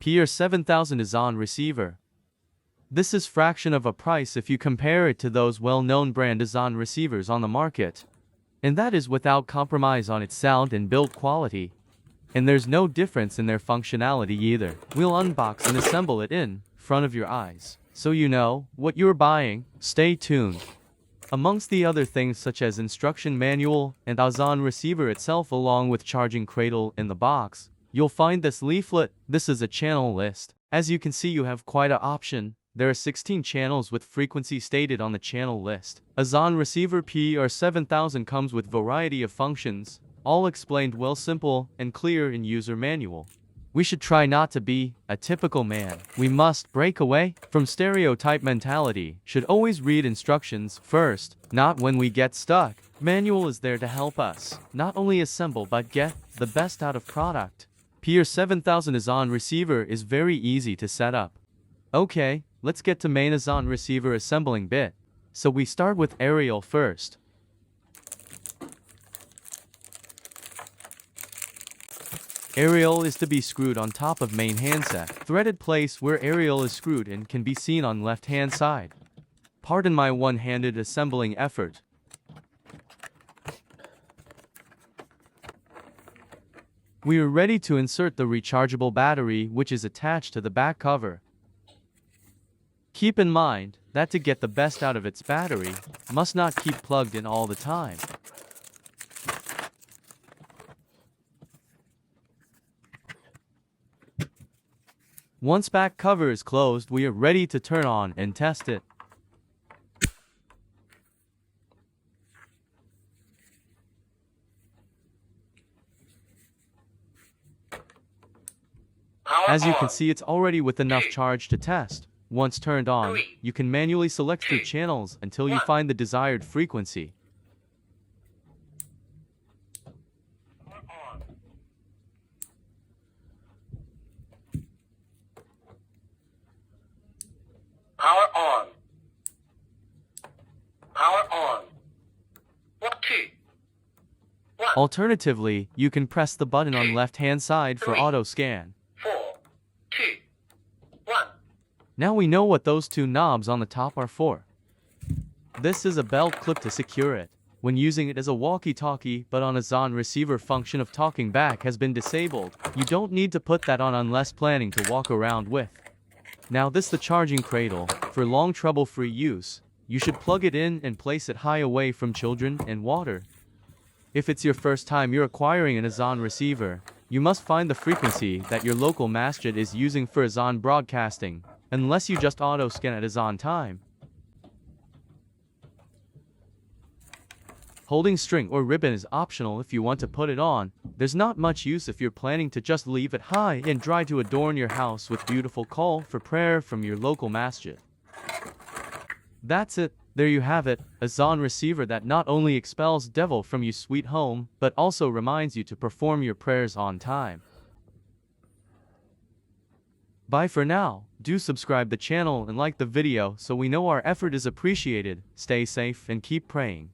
PR7000 AZAAN receiver. This is fraction of a price if you compare it to those well-known brand AZAAN receivers on the market. And that is without compromise on its sound and build quality. And there's no difference in their functionality either. We'll unbox and assemble it in front of your eyes, so you know what you're buying. Stay tuned. Amongst the other things such as instruction manual and AZAAN receiver itself along with charging cradle in the box, you'll find this leaflet. This is a channel list. As you can see, you have quite an option. There are 16 channels with frequency stated on the channel list. AZAAN receiver PR7000 comes with variety of functions, all explained well, simple and clear in user manual. We should try not to be a typical man. We must break away from stereotype mentality. Should always read instructions first, not when we get stuck. Manual is there to help us not only assemble but get the best out of product. PR7000 AZAAN receiver is very easy to set up. Okay, let's get to main AZAAN receiver assembling bit. So we start with aerial first. Aerial is to be screwed on top of main handset. Threaded place where aerial is screwed in can be seen on left hand side. Pardon my one-handed assembling effort. We are ready to insert the rechargeable battery which is attached to the back cover. Keep in mind that to get the best out of its battery, must not keep plugged in all the time. Once back cover is closed, we are ready to turn on and test it. As you can see, it's already with enough charge to test. Once turned on, you can manually select through channels until you find the desired frequency. Power on. Power on. 1, 2. 1. Alternatively, you can press the button on left-hand side for auto scan. 4, 2, 1. Now we know what those two knobs on the top are for. This is a belt clip to secure it when using it as a walkie-talkie, but on AZAAN receiver function of talking back has been disabled. You don't need to put that on unless planning to walk around with. Now this the charging cradle. For long trouble-free use, you should plug it in and place it high away from children and water. If it's your first time you're acquiring an AZAAN receiver, you must find the frequency that your local Masjid is using for AZAAN broadcasting, unless you just auto-scan at AZAAN time. Holding string or ribbon is optional if you want to put it on. There's not much use if you're planning to just leave it high and dry to adorn your house with beautiful call for prayer from your local Masjid. That's it. There you have it, a AZAAN receiver that not only expels devil from your sweet home, but also reminds you to perform your prayers on time. Bye for now. Do subscribe the channel and like the video so we know our effort is appreciated. Stay safe and keep praying.